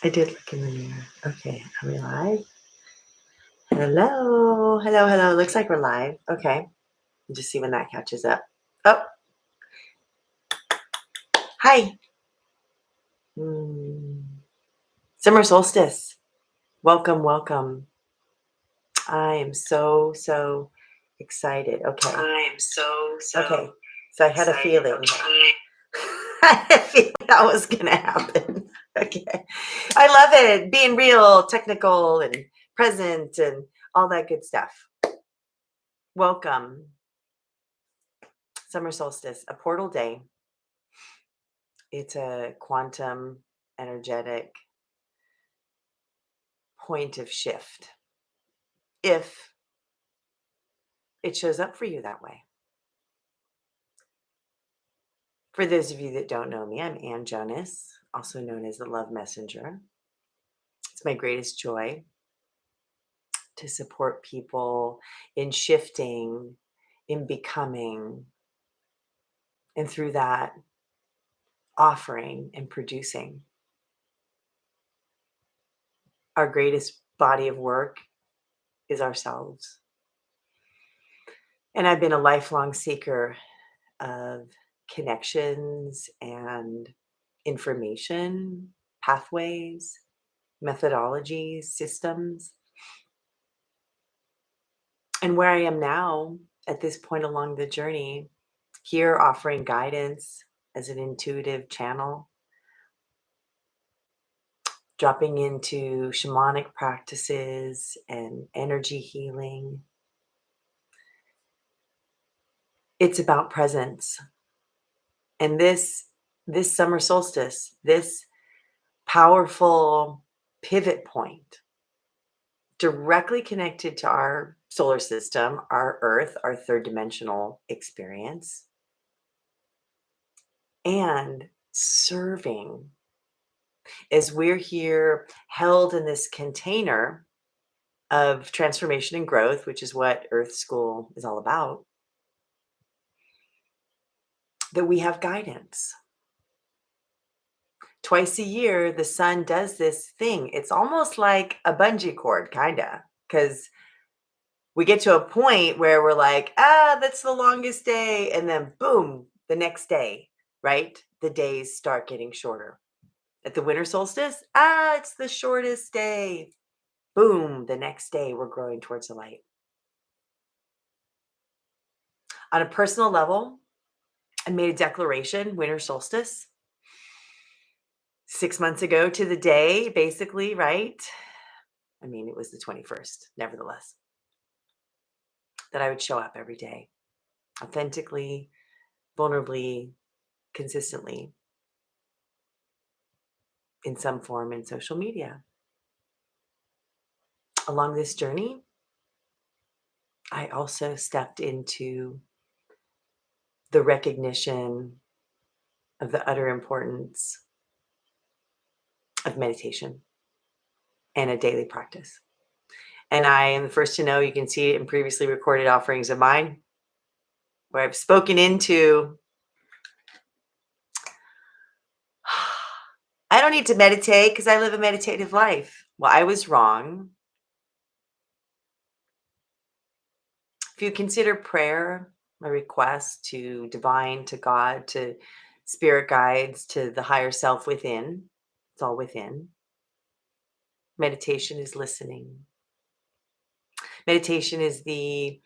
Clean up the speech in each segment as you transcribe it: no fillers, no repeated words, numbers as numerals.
I did look in the mirror. Okay, are we live? Hello, hello, hello. Looks like we're live. Okay, just see when that catches up. Oh, hi. Hmm. Summer solstice. Welcome, welcome. I am so excited. Okay. I am so Okay. So I had a excited. feeling. Okay. I had a feeling that was gonna happen. Okay. I love it. Being real, technical, and present, and all that good stuff. Welcome. Summer solstice, a portal day. It's a quantum energetic point of shift if it shows up for you that way. For those of you that don't know me, I'm Ann Jonas, also known as the Love Messenger. It's my greatest joy to support people in shifting, in becoming, and through that, offering and producing. Our greatest body of work is ourselves. And I've been a lifelong seeker of connections and information, pathways, methodologies, systems. And where I am now at this point along the journey, here offering guidance as an intuitive channel, dropping into shamanic practices and energy healing. It's about presence. And this summer solstice, this powerful pivot point directly connected to our solar system, our earth, our third dimensional experience, and serving as we're here held in this container of transformation and growth, which is what Earth School is all about, that we have guidance. Twice a year, the sun does this thing. It's almost like a bungee cord, kind of, because we get to a point where we're like, that's the longest day. And then boom, the next day, right? The days start getting shorter. At the winter solstice, it's the shortest day. Boom, the next day we're growing towards the light. On a personal level, I made a declaration, winter solstice, 6 months ago to the day, basically, right? I mean, it was the 21st, nevertheless, that I would show up every day, authentically, vulnerably, consistently, in some form in social media. Along this journey, I also stepped into the recognition of the utter importance of meditation and a daily practice. And I am the first to know, you can see it in previously recorded offerings of mine, where I've spoken into, I don't need to meditate because I live a meditative life. Well, I was wrong. If you consider prayer a request to divine, to God, to spirit guides, to the higher self within, it's all within. Meditation is listening. Meditation is the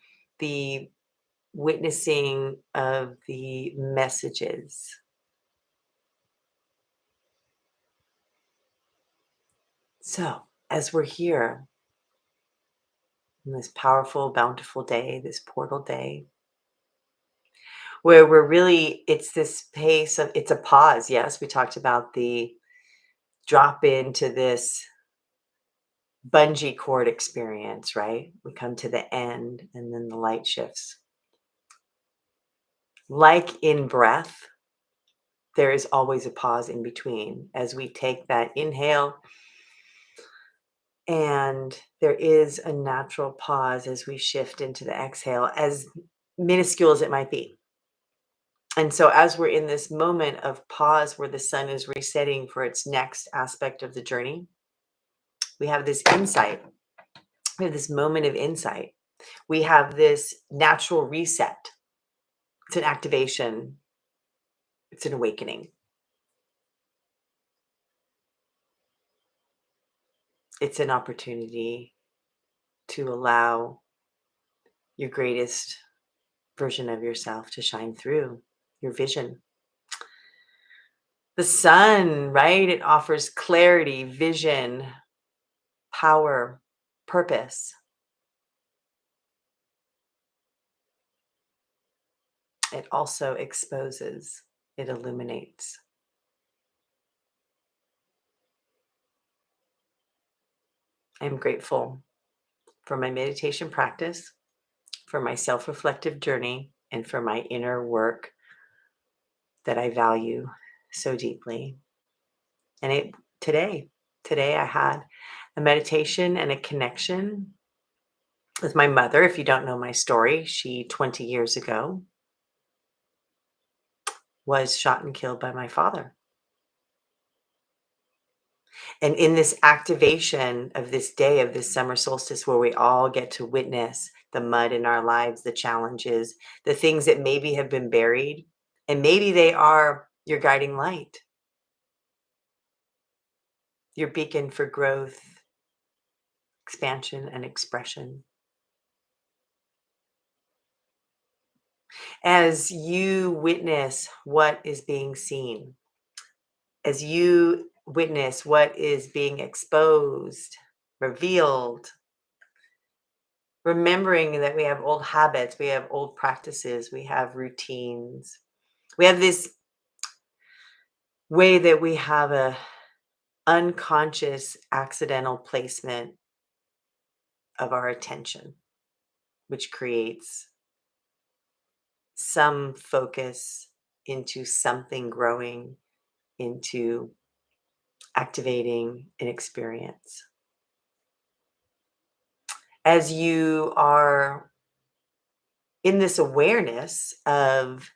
witnessing of the messages. So, as we're here on this powerful, bountiful day, this portal day, where we're really, it's this space of, it's a pause. Yes, we talked about the drop into this bungee cord experience, right? We come to the end and then the light shifts. Like in breath, there is always a pause in between as we take that inhale. And there is a natural pause as we shift into the exhale, as minuscule as it might be. And so, as we're in this moment of pause where the sun is resetting for its next aspect of the journey, we have this insight. We have this moment of insight. We have this natural reset. It's an activation, it's an awakening. It's an opportunity to allow your greatest version of yourself to shine through, your vision. The sun, right? It offers clarity, vision, power, purpose. It also exposes, it illuminates. I'm grateful for my meditation practice, for my self reflective journey, and for my inner work that I value so deeply. And today I had a meditation and a connection with my mother. If you don't know my story, she 20 years ago was shot and killed by my father. And in this activation of this day of this summer solstice, where we all get to witness the mud in our lives, the challenges, the things that maybe have been buried, and maybe they are your guiding light, your beacon for growth, expansion, and expression. As you witness what is being seen, as you witness what is being exposed, revealed, remembering that we have old habits, we have old practices, we have routines, we have this way that we have a unconscious accidental placement of our attention, which creates some focus into something growing, into activating an experience. As you are in this awareness of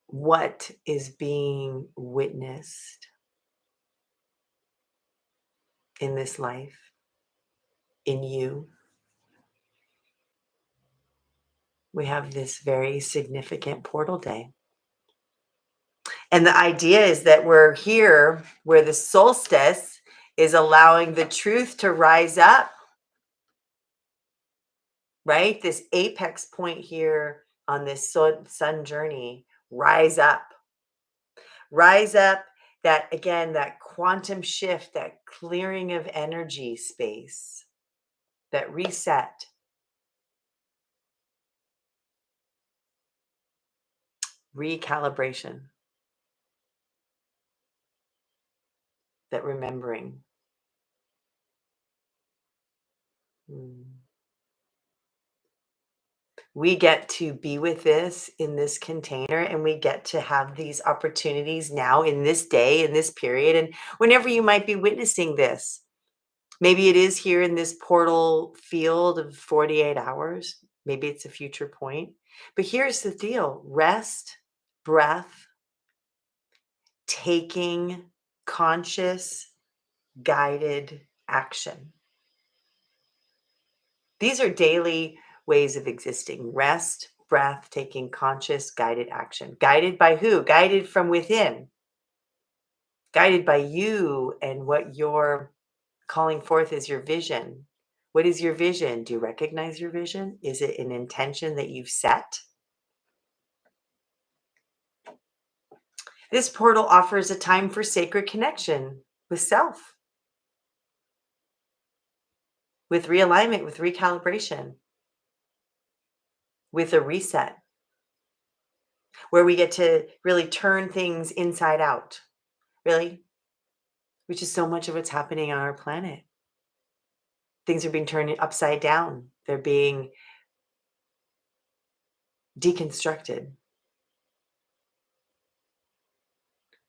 what is being witnessed in this life, in you, we have this very significant portal day. And the idea is that we're here where the solstice is allowing the truth to rise up, right? This apex point here on this sun journey, rise up. Rise up, that again, that quantum shift, that clearing of energy space, that reset. Recalibration, that remembering. Mm. We get to be with this in this container, and we get to have these opportunities now in this day, in this period, and whenever you might be witnessing this. Maybe it is here in this portal field of 48 hours. Maybe it's a future point. But here's the deal: rest, breath, taking conscious, guided action. These are daily ways of existing: rest, breath, taking conscious, guided action. Guided by who? Guided from within. Guided by you and what you're calling forth as your vision. What is your vision? Do you recognize your vision? Is it an intention that you've set? This portal offers a time for sacred connection with self, with realignment, with recalibration, with a reset, where we get to really turn things inside out, really, which is so much of what's happening on our planet. Things are being turned upside down, they're being deconstructed.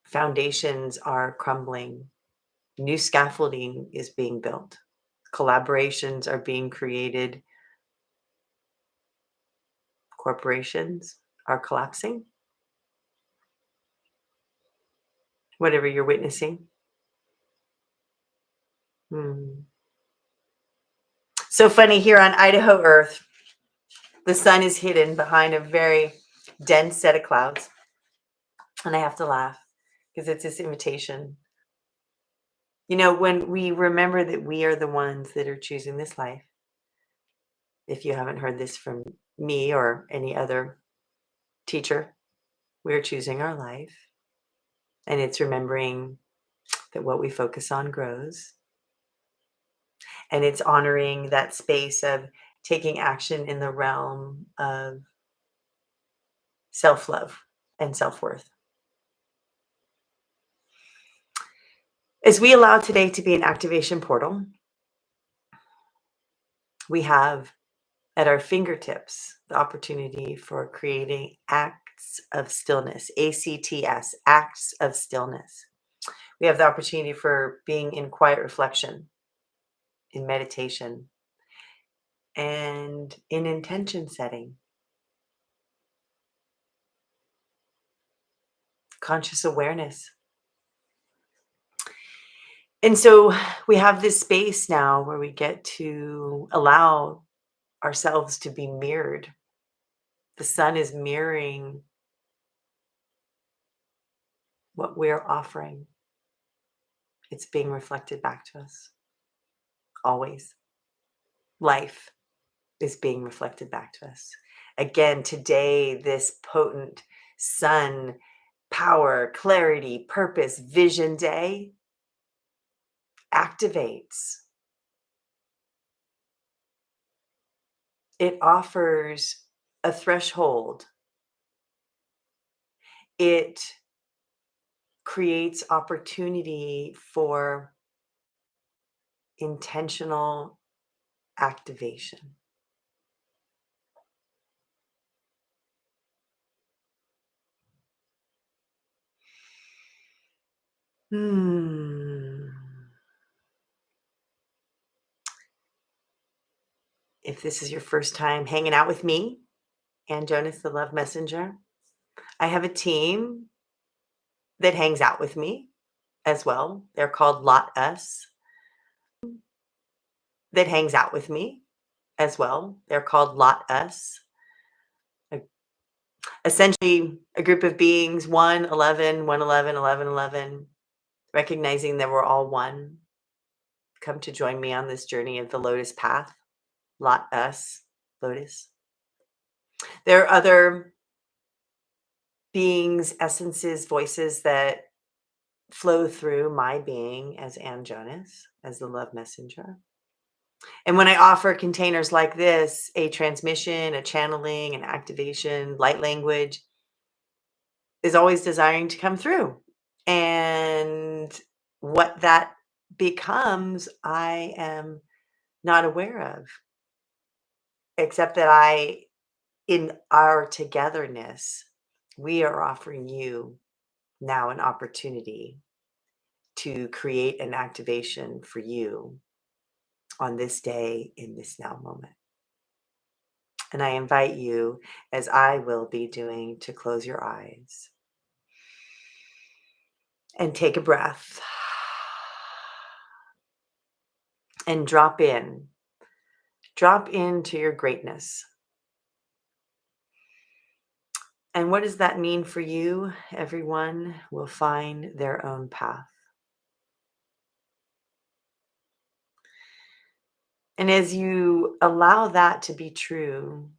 Foundations are crumbling, new scaffolding is being built, collaborations are being created, corporations are collapsing, whatever you're witnessing. Hmm. So funny, here on Idaho Earth, the sun is hidden behind a very dense set of clouds. And I have to laugh because it's this invitation. You know, when we remember that we are the ones that are choosing this life, if you haven't heard this from me or any other teacher, we're choosing our life. And it's remembering that what we focus on grows. And it's honoring that space of taking action in the realm of self love and self worth. As we allow today to be an activation portal, we have at our fingertips the opportunity for creating acts of stillness, ACTS, acts of stillness. We have the opportunity for being in quiet reflection, in meditation, and in intention setting, conscious awareness. And so we have this space now where we get to allow ourselves to be mirrored. The sun is mirroring what we're offering. It's being reflected back to us. Always. Life is being reflected back to us. Again, today, this potent sun, power, clarity, purpose, vision day activates. It offers a threshold. It creates opportunity for intentional activation. If this is your first time hanging out with me and Jonas, the Love Messenger, I have a team that hangs out with me as well. They're called Lot Us. That hangs out with me as well. They're called Lot Us. Essentially, a group of beings, 1, 11, 111, 11, 11, recognizing that we're all one. Come to join me on this journey of the Lotus Path. Lot Us, Lotus. There are other beings, essences, voices that flow through my being as Ann Jonas, as the Love Messenger. And when I offer containers like this, a transmission, a channeling, an activation, light language is always desiring to come through. And what that becomes, I am not aware of, except that in our togetherness, we are offering you now an opportunity to create an activation for you on this day in this now moment. And I invite you, as I will be doing, to close your eyes and take a breath and drop in. Drop into your greatness. And what does that mean for you? Everyone will find their own path. And as you allow that to be true,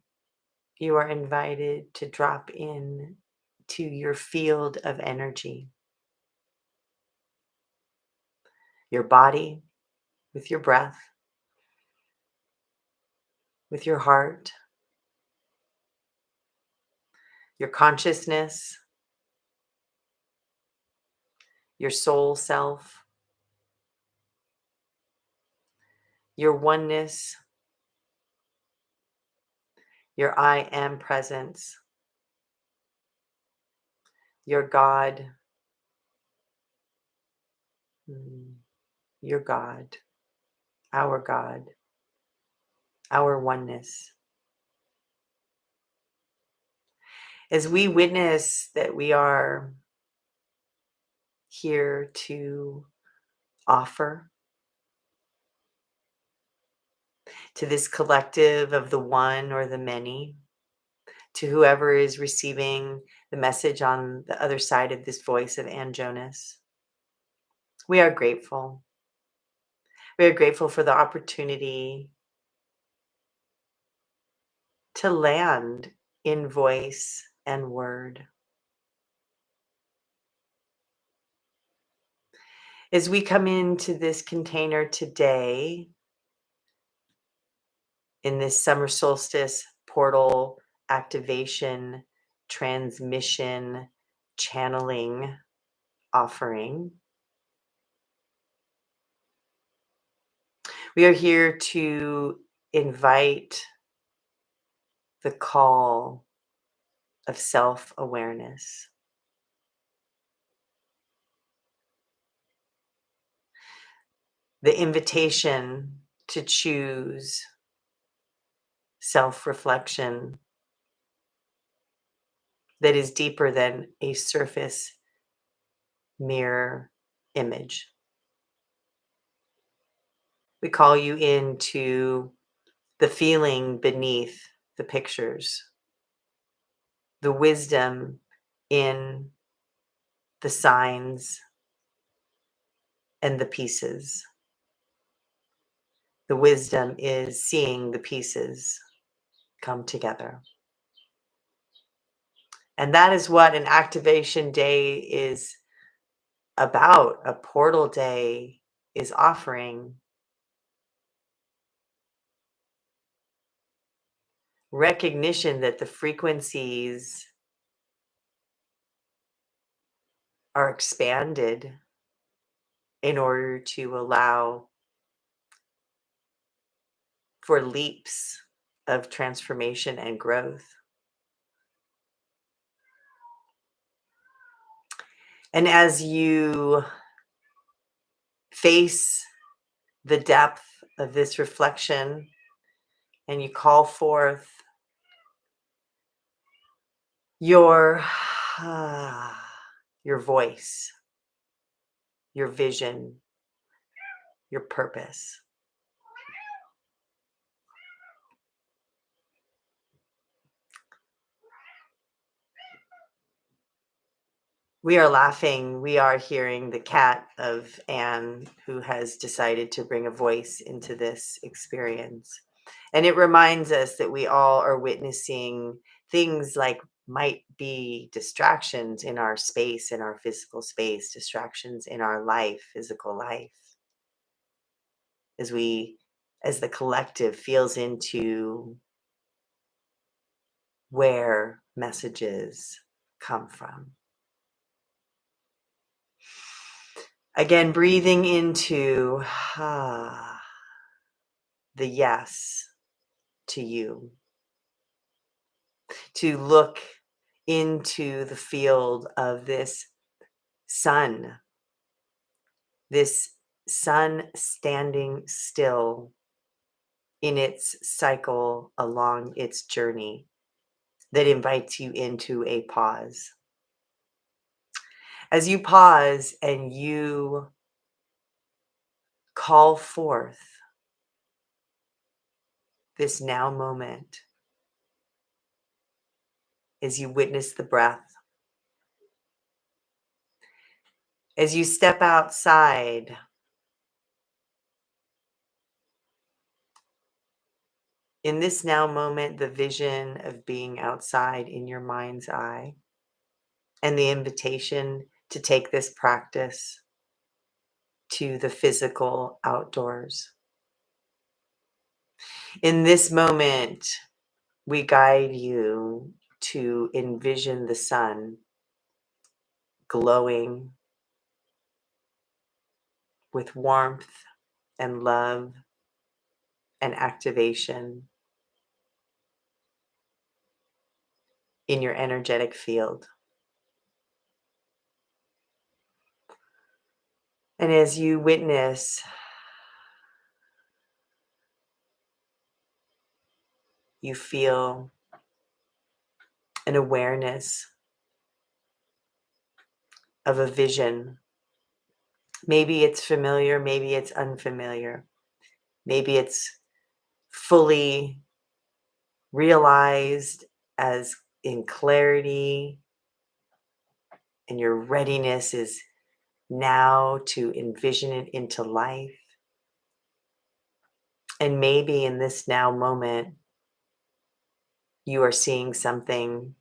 you are invited to drop in to your field of energy, your body, with your breath, with your heart, your consciousness, your soul self, your oneness, your I am presence, your God, your God, our oneness. As we witness that we are here to offer to this collective of the one or the many, to whoever is receiving the message on the other side of this voice of Ann Jonas, we are grateful. We are grateful for the opportunity to land in voice and word. As we come into this container today, in this summer solstice portal activation, transmission, channeling offering, we are here to invite the call of self-awareness. The invitation to choose self-reflection that is deeper than a surface mirror image. We call you into the feeling beneath the pictures, the wisdom in the signs and the pieces. The wisdom is seeing the pieces come together. And that is what an activation day is about. A portal day is offering recognition that the frequencies are expanded in order to allow for leaps of transformation and growth. And as you face the depth of this reflection and you call forth your your voice, your vision, your purpose, we are laughing. We are hearing the cat of Anne, who has decided to bring a voice into this experience. And it reminds us that we all are witnessing things like might be distractions in our space, in our physical space, distractions in our life, physical life. As the collective feels into where messages come from. Again, breathing into the yes to you, to look into the field of this sun standing still in its cycle along its journey that invites you into a pause. As you pause and you call forth this now moment, as you witness the breath, as you step outside, in this now moment, the vision of being outside in your mind's eye and the invitation to take this practice to the physical outdoors. In this moment, we guide you to envision the sun glowing with warmth and love and activation in your energetic field. And as you witness, you feel an awareness of a vision. Maybe it's familiar, maybe it's unfamiliar. Maybe it's fully realized as in clarity, and your readiness is now to envision it into life. And maybe in this now moment, you are seeing something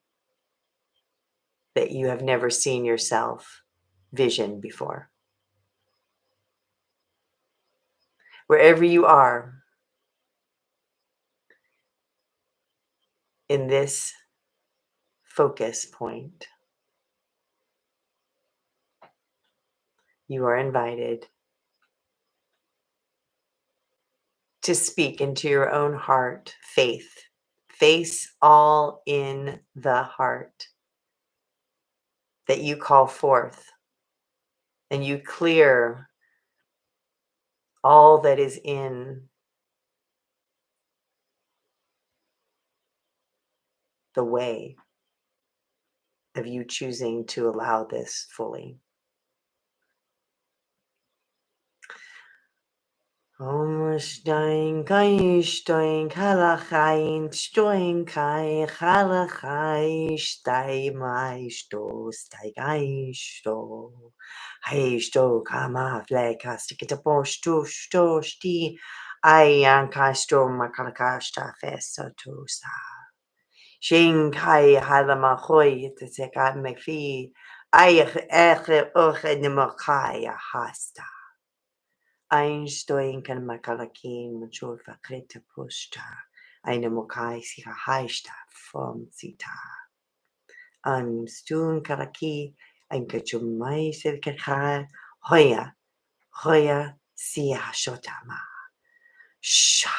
that you have never seen yourself vision before. Wherever you are in this focus point, you are invited to speak into your own heart faith. Face all in the heart that you call forth, and you clear all that is in the way of you choosing to allow this fully. Om Stein Kai Stein Kalachai Stein Kai Kalachai Stei Mai Sto Stei Gai Sto Hai Sto Kama Fleka Stikita Posto Sto Sti Ayan Kasto Makalakasta Festa Tosa Shin Kai Halama Hoi Tsekat McPhee Ayach Eche Oche Nemakaya Hasta Einstein kan makalakin machul fakreta pushta. Eine mokai siha haishta from sita. Stun kalaki ein kachumai sirkaka hoya siya shotama. Sha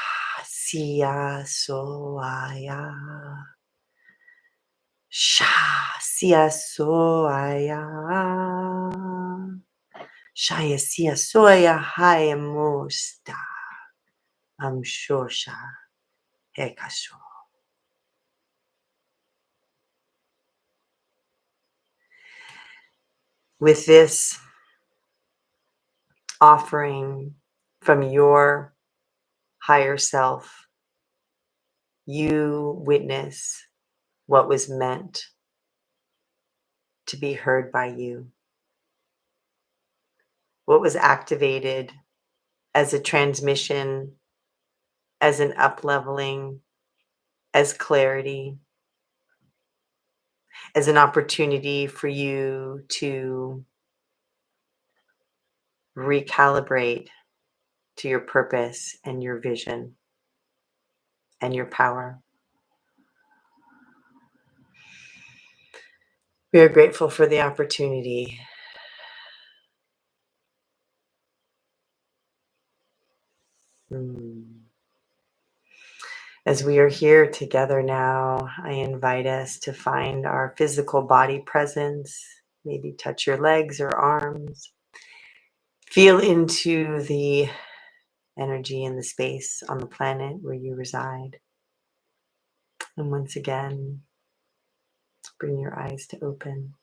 siya soaya. Sha siya soaya. Shaya siya soya haya mosta. Amshosha hekasho. With this offering from your higher self, you witness what was meant to be heard by you, what was activated as a transmission, as an up-leveling, as clarity, as an opportunity for you to recalibrate to your purpose and your vision and your power. We are grateful for the opportunity. As we are here together now, I invite us to find our physical body presence. Maybe touch your legs or arms. Feel into the energy and the space on the planet where you reside. And once again, bring your eyes to open.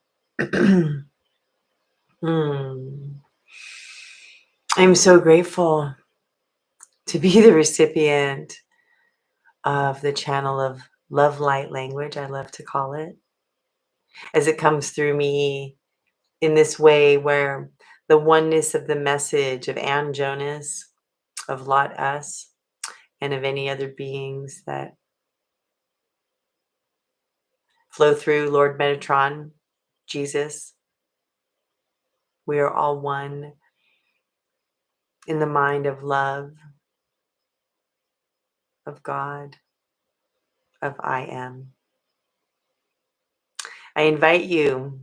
I'm so grateful to be the recipient of the channel of love light language, I love to call it, as it comes through me in this way where the oneness of the message of Ann Jonas, of Lot Us, and of any other beings that flow through Lord Metatron, Jesus, we are all one in the mind of love, of God, of I am. I invite you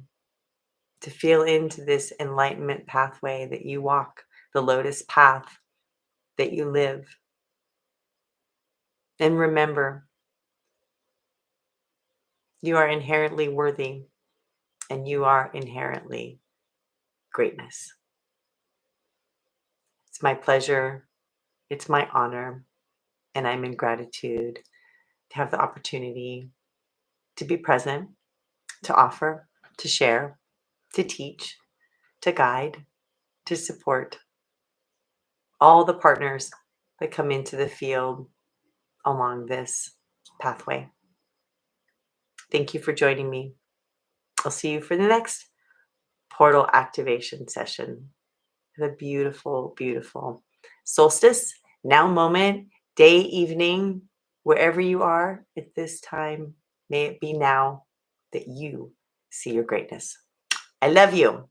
to feel into this enlightenment pathway that you walk, the lotus path that you live. And remember, you are inherently worthy and you are inherently greatness. It's my pleasure, it's my honor, and I'm in gratitude to have the opportunity to be present, to offer, to share, to teach, to guide, to support all the partners that come into the field along this pathway. Thank you for joining me. I'll see you for the next portal activation session. Have a beautiful, beautiful solstice, now moment, day, evening, wherever you are at this time. May it be now that you see your greatness. I love you.